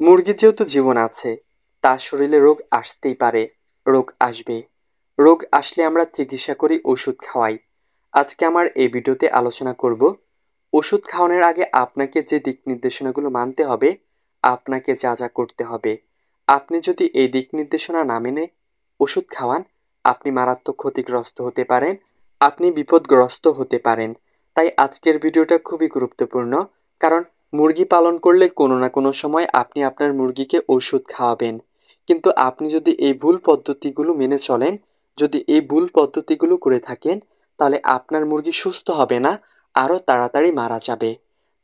মুরগির যেহেতু জীবন আছে, তার শরীরে রোগ আসতেই পারে, রোগ আসবে। রোগ আসলে আমরা চিকিৎসা করি, ওষুধ খাওয়াই। আজকে আমার এই ভিডিওতে আলোচনা করব ওষুধ খাওয়ানোর আগে আপনাকে যে দিক নির্দেশনাগুলো মানতে হবে, আপনাকে যা যা করতে হবে। আপনি যদি এই দিক নির্দেশনা না মেনে ওষুধ খাওয়ান, আপনি মারাত্মক ক্ষতিগ্রস্ত হতে পারেন, আপনি বিপদগ্রস্ত হতে পারেন। তাই আজকের ভিডিওটা খুবই গুরুত্বপূর্ণ, কারণ মুরগি পালন করলে কোনো না কোনো সময় আপনি আপনার মুরগিকে ওষুধ খাওয়াবেন। কিন্তু আপনি যদি এই ভুল পদ্ধতিগুলো মেনে চলেন, যদি এই ভুল পদ্ধতিগুলো করে থাকেন, তাহলে আপনার মুরগি সুস্থ হবে না, আরও তাড়াতাড়ি মারা যাবে।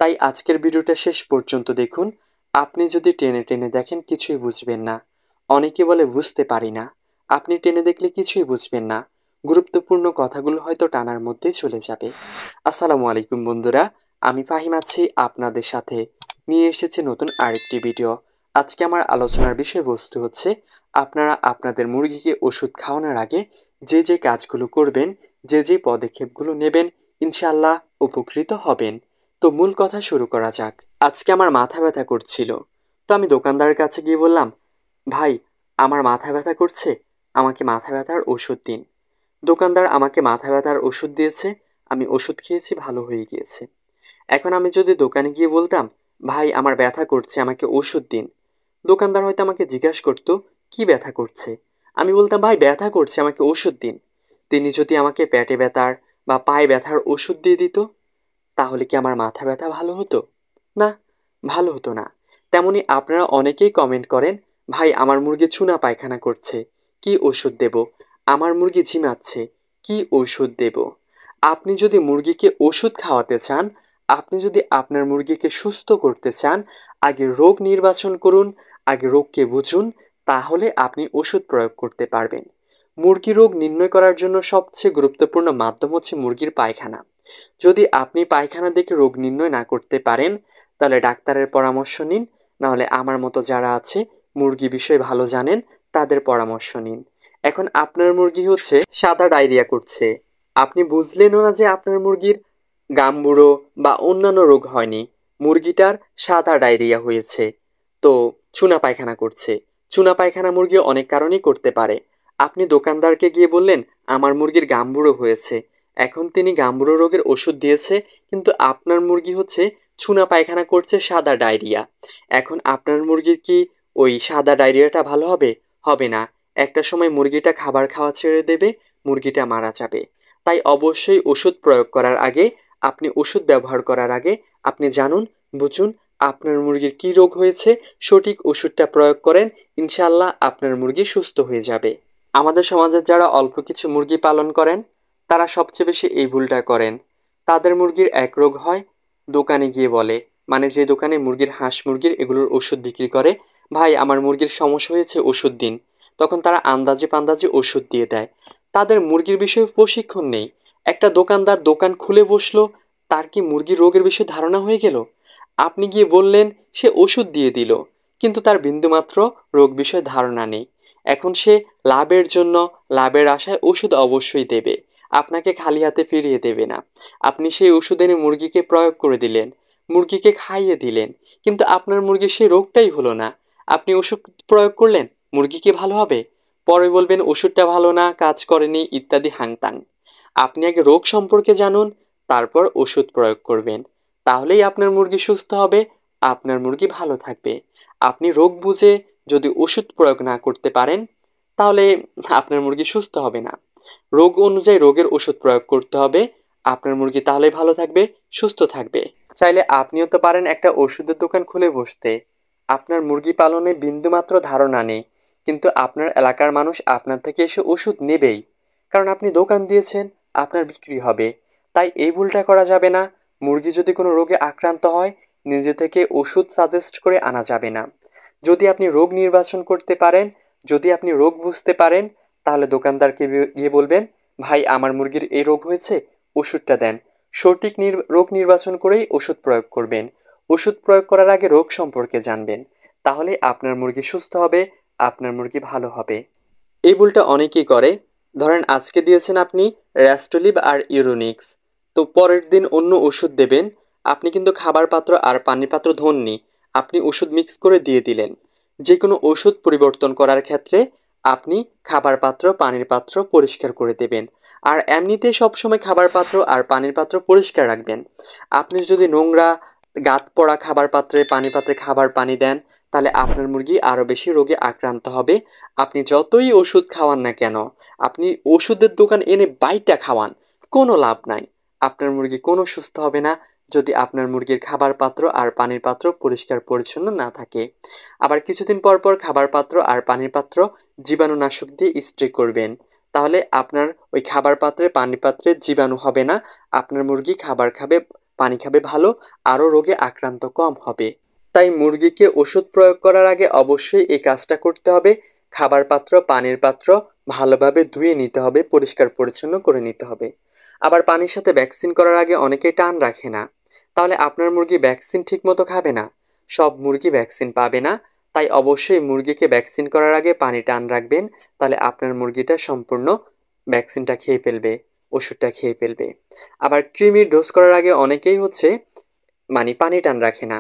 তাই আজকের ভিডিওটা শেষ পর্যন্ত দেখুন। আপনি যদি টেনে টেনে দেখেন, কিছুই বুঝবেন না। অনেকে বলে বুঝতে পারি না। আপনি টেনে দেখলে কিছুই বুঝবেন না। গুরুত্বপূর্ণ কথাগুলো হয়তো টানার মধ্যেই চলে যাবে। আসসালামু আলাইকুম বন্ধুরা, আমি ফাহিম আছি আপনাদের সাথে। নিয়ে এসেছি নতুন আরেকটি ভিডিও। আজকে আমার আলোচনার বিষয়বস্তু হচ্ছে আপনারা আপনাদের মুরগিকে ওষুধ খাওয়ানোর আগে যে যে কাজগুলো করবেন, যে যে পদক্ষেপগুলো নেবেন, ইনশাআল্লাহ উপকৃত হবেন। তো মূল কথা শুরু করা যাক। আজকে আমার মাথা ব্যথা করছিল, তো আমি দোকানদারের কাছে গিয়ে বললাম, ভাই আমার মাথা ব্যথা করছে, আমাকে মাথা ব্যথার ওষুধ দিন। দোকানদার আমাকে মাথা ব্যথার ওষুধ দিয়েছে, আমি ওষুধ খেয়েছি, ভালো হয়ে গিয়েছে। এখন আমি যদি দোকানে গিয়ে বলতাম, ভাই আমার ব্যথা করছে, আমাকে ওষুধ দিন, দোকানদার হয়তো আমাকে জিজ্ঞাসা করতো কি ব্যথা করছে। আমি বলতাম, ভাই ব্যথা করছে, আমাকে ওষুধ দিন। তিনি যদি আমাকে পেটে ব্যথার বা পায়ে ব্যথার ওষুধ দিয়ে দিত, তাহলে কি আমার মাথা ব্যথা ভালো হতো? না, ভালো হতো না। তেমনি আপনারা অনেকেই কমেন্ট করেন, ভাই আমার মুরগি চুনা পায়খানা করছে, কি ওষুধ দেব? আমার মুরগি ঝিমাচ্ছে, কি ওষুধ দেব? আপনি যদি মুরগিকে ওষুধ খাওয়াতে চান, আপনি যদি আপনার মুরগিকে সুস্থ করতে চান, আগে রোগ নির্বাচন করুন, আগে রোগকে বুঝুন, তাহলে আপনি ওষুধ প্রয়োগ করতে পারবেন। মুরগি রোগ নির্ণয় করার জন্য সবচেয়ে গুরুত্বপূর্ণ মাধ্যম হচ্ছে মুরগির পায়খানা। যদি আপনি পায়খানা দেখে রোগ নির্ণয় না করতে পারেন, তাহলে ডাক্তারের পরামর্শ নিন, নাহলে আমার মতো যারা আছে মুরগি বিষয়ে ভালো জানেন, তাদের পরামর্শ নিন। এখন আপনার মুরগি হচ্ছে সাদা ডায়রিয়া করছে, আপনি বুঝলেনও না যে আপনার মুরগির গাম্বুড়ো বা অন্যান্য রোগ হয়নি, মুরগিটার সাদা ডায়রিয়া হয়েছে, তো চুনা পায়খানা করছে। চুনা পায়খানা মুরগি অনেক কারণেই করতে পারে। আপনি দোকানদারকে গিয়ে বললেন, আমার মুরগির গাম্বুড়ো হয়েছে, এখন তিনি গাম্বুড়ো রোগের ওষুধ দিয়েছে, কিন্তু আপনার মুরগি হচ্ছে চুনা পায়খানা করছে, সাদা ডায়রিয়া। এখন আপনার মুরগির কি ওই সাদা ডায়রিয়াটা ভালো হবে? হবে না। একটা সময় মুরগিটা খাবার খাওয়া ছেড়ে দেবে, মুরগিটা মারা যাবে। তাই অবশ্যই ওষুধ প্রয়োগ করার আগে, আপনি ওষুধ ব্যবহার করার আগে আপনি জানুন, বুঝুন আপনার মুরগির কি রোগ হয়েছে, সঠিক ওষুধটা প্রয়োগ করেন, ইনশাআল্লাহ আপনার মুরগি সুস্থ হয়ে যাবে। আমাদের সমাজের যারা অল্প কিছু মুরগি পালন করেন, তারা সবচেয়ে বেশি এই ভুলটা করেন। তাদের মুরগির এক রোগ হয়, দোকানে গিয়ে বলে, মানে যে দোকানে মুরগির, হাঁস মুরগির এগুলোর ওষুধ বিক্রি করে, ভাই আমার মুরগির সমস্যা হয়েছে, ওষুধ দিন। তখন তারা আন্দাজে পান্দাজে ওষুধ দিয়ে দেয়। তাদের মুরগির বিষয়ে প্রশিক্ষণ নেই। একটা দোকানদার দোকান খুলে বসলো, তার কি মুরগির রোগের বিষয়ে ধারণা হয়ে গেল? আপনি গিয়ে বললেন, সে ওষুধ দিয়ে দিল, কিন্তু তার বিন্দুমাত্র রোগ বিষয়ে ধারণা নেই। এখন সে লাভের জন্য, লাভের আশায় ওষুধ অবশ্যই দেবে, আপনাকে খালি হাতে ফিরিয়ে দেবে না। আপনি সেই ওষুধ এনে মুরগিকে প্রয়োগ করে দিলেন, মুরগিকে খাইয়ে দিলেন, কিন্তু আপনার মুরগির সেই রোগটাই হলো না। আপনি ওষুধ প্রয়োগ করলেন, মুরগি কি ভালো হবে? পরে বলবেন ওষুধটা ভালো না, কাজ করেনি, ইত্যাদি হাংতাং। আপনি আগে রোগ সম্পর্কে জানুন, তারপর ওষুধ প্রয়োগ করবেন। তাহলেই আপনার মুরগি সুস্থ হবে, আপনার মুরগি ভালো থাকবে। আপনি রোগ বুঝে যদি ওষুধ প্রয়োগ না করতে পারেন, তাহলে আপনার মুরগি সুস্থ হবে না। রোগ অনুযায়ী রোগের ওষুধ প্রয়োগ করতে হবে, আপনার মুরগি তাহলে ভালো থাকবে, সুস্থ থাকবে। চাইলে আপনিও তো পারেন একটা ওষুধের দোকান খুলে বসতে। আপনার মুরগি পালনে বিন্দুমাত্র ধারণা নেই, কিন্তু আপনার এলাকার মানুষ আপনার থেকে এসে ওষুধ নেবেই, কারণ আপনি দোকান দিয়েছেন, আপনার বিক্রি হবে। তাই এই ভুলটা করা যাবে না। মুরগি যদি কোনো রোগে আক্রান্ত হয়, নিজে থেকে ওষুধ সাজেস্ট করে আনা যাবে না। যদি আপনি রোগ নির্বাচন করতে পারেন, যদি আপনি রোগ বুঝতে পারেন, তাহলে দোকানদারকে গিয়ে বলবেন, ভাই আমার মুরগির এই রোগ হয়েছে, ওষুধটা দেন। সঠিক রোগ নির্বাচন করেই ওষুধ প্রয়োগ করবেন। ওষুধ প্রয়োগ করার আগে রোগ সম্পর্কে জানবেন, তাহলে আপনার মুরগি সুস্থ হবে, আপনার মুরগি ভালো হবে। এই ভুলটা অনেকেই করে। ধরেন আজকে দিয়েছেন আপনি র্যাস্টোলিভ আর ইউরোনিক্স, তো পরের দিন অন্য ওষুধ দেবেন। আপনি কিন্তু খাবার পাত্র আর পানির পাত্র ধোননি, আপনি ওষুধ মিক্স করে দিয়ে দিলেন। যে কোনো ওষুধ পরিবর্তন করার ক্ষেত্রে আপনি খাবার পাত্র, পানির পাত্র পরিষ্কার করে দেবেন। আর এমনিতে সবসময় খাবার পাত্র আর পানির পাত্র পরিষ্কার রাখবেন। আপনি যদি নোংরা গাঁত পড়া খাবার পাত্রে, পানি পাত্রে খাবার পানি দেন, তাহলে আপনার মুরগি আরও বেশি রোগে আক্রান্ত হবে। আপনি যতই ওষুধ খাওয়ান না কেন, আপনি ওষুধের দোকান এনে বাইটা খাওয়ান, কোনো লাভ নাই। আপনার মুরগি কোনো সুস্থ হবে না যদি আপনার মুরগির খাবার পাত্র আর পানির পাত্র পরিষ্কার পরিচ্ছন্ন না থাকে। আবার কিছুদিন পর পর খাবার পাত্র আর পানির পাত্র জীবাণুনাশক দিয়ে স্প্রে করবেন। তাহলে আপনার ওই খাবার পাত্রে, পানির পাত্রে জীবাণু হবে না। আপনার মুরগি খাবার খাবে, পানি খাবে ভালো, আরও রোগে আক্রান্ত কম হবে। তাই মুরগিকে ওষুধ প্রয়োগ করার আগে অবশ্যই এই কাজটা করতে হবে। খাবার পাত্র, পানির পাত্র ভালোভাবে ধুয়ে নিতে হবে, পরিষ্কার পরিচ্ছন্ন করে নিতে হবে। আবার পানির সাথে ভ্যাকসিন করার আগে অনেকেই টান রাখে না। তাহলে আপনার মুরগি ভ্যাকসিন ঠিকমতো খাবে না, সব মুরগি ভ্যাকসিন পাবে না। তাই অবশ্যই মুরগিকে ভ্যাকসিন করার আগে পানি টান রাখবেন, তাহলে আপনার মুরগিটা সম্পূর্ণ ভ্যাকসিনটা খেয়ে ফেলবে, ওষুধটা খেয়ে ফেলবে। আবার কৃমির ডোজ করার আগে অনেকেই পানি টান রাখে না।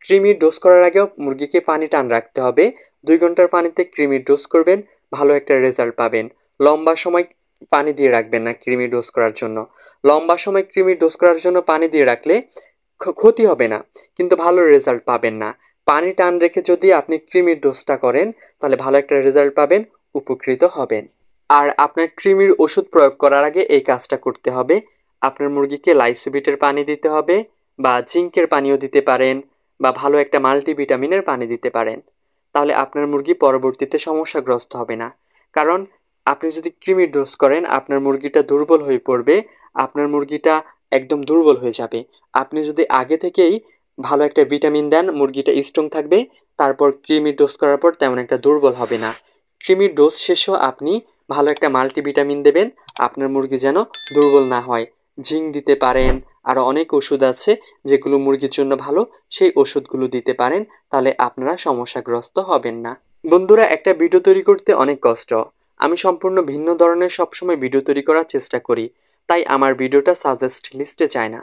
কৃমির ডোজ করার আগেও মুরগিকে পানি টান রাখতে হবে। 2 ঘন্টার পানিতে কৃমির ডোজ করবেন, ভালো একটা রেজাল্ট পাবেন। লম্বা সময় পানি দিয়ে রাখবেন না কৃমির ডোজ করার জন্য। লম্বা সময় কৃমির ডোজ করার জন্য পানি দিয়ে রাখলে ক্ষতি হবে না, কিন্তু ভালো রেজাল্ট পাবেন না। পানি টান রেখে যদি আপনি কৃমির ডোজটা করেন, তাহলে ভালো একটা রেজাল্ট পাবেন, উপকৃত হবেন। আর আপনার কৃমির ওষুধ প্রয়োগ করার আগে এই কাজটা করতে হবে। আপনার মুরগিকে লাইসোবিটের পানি দিতে হবে, বা জিঙ্কের পানিও দিতে পারেন, বা ভালো একটা মাল্টিভিটামিনের পানি দিতে পারেন। তাহলে আপনার মুরগি পরবর্তীতে সমস্যাগ্রস্ত হবে না। কারণ আপনি যদি কৃমির ডোজ করেন, আপনার মুরগিটা দুর্বল হয়ে পড়বে, আপনার মুরগিটা একদম দুর্বল হয়ে যাবে। আপনি যদি আগে থেকেই ভালো একটা ভিটামিন দেন, মুরগিটা স্ট্রং থাকবে, তারপর কৃমির ডোজ করার পর তেমন একটা দুর্বল হবে না। কৃমির ডোজ শেষেও আপনি ভালো একটা মাল্টিভিটামিন দেবেন, আপনার মুরগি যেন দুর্বল না হয়। জিঙ্ক দিতে পারেন, আরও অনেক ওষুধ আছে যেগুলো মুরগির জন্য ভালো, সেই ওষুধগুলো দিতে পারেন, তাহলে আপনারা সমস্যাগ্রস্ত হবেন না। বন্ধুরা, একটা ভিডিও তৈরি করতে অনেক কষ্ট। আমি সম্পূর্ণ ভিন্ন ধরনের সবসময় ভিডিও তৈরি করার চেষ্টা করি, তাই আমার ভিডিওটা সাজেস্ট লিস্টে যায় না।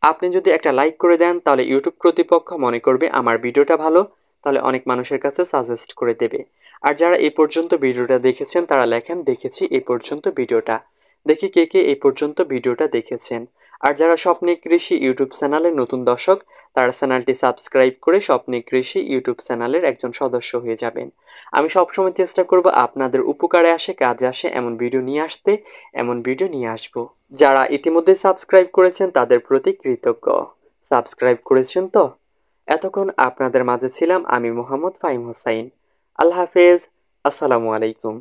আপনি যদি একটা লাইক করে দেন, তাহলে ইউটিউব কর্তৃপক্ষ মনে করবে আমার ভিডিওটা ভালো, তাহলে অনেক মানুষের কাছে সাজেস্ট করে দেবে। আর যারা এই পর্যন্ত ভিডিওটা দেখেছেন তারা লেখেন দেখেছি এই পর্যন্ত ভিডিওটা। দেখি কে কে এই পর্যন্ত ভিডিওটা দেখেছেন। আর যারা স্বপ্নে কৃষি ইউটিউব চ্যানেলের নতুন দর্শক, তারা চ্যানেলটি সাবস্ক্রাইব করে স্বপ্নে কৃষি ইউটিউব চ্যানেলের একজন সদস্য হয়ে যাবেন। আমি সবসময় চেষ্টা করব আপনাদের উপকারে আসে, কাজে আসে এমন ভিডিও নিয়ে আসতে, এমন ভিডিও নিয়ে আসব। যারা ইতিমধ্যে সাবস্ক্রাইব করেছেন তাদের প্রতি কৃতজ্ঞ। সাবস্ক্রাইব করেছেন তো? এতক্ষণ আপনাদের মাঝে ছিলাম আমি মোহাম্মদ ফাহিম হোসাইন। আল্লাহ হাফেজ, আসসালামু আলাইকুম।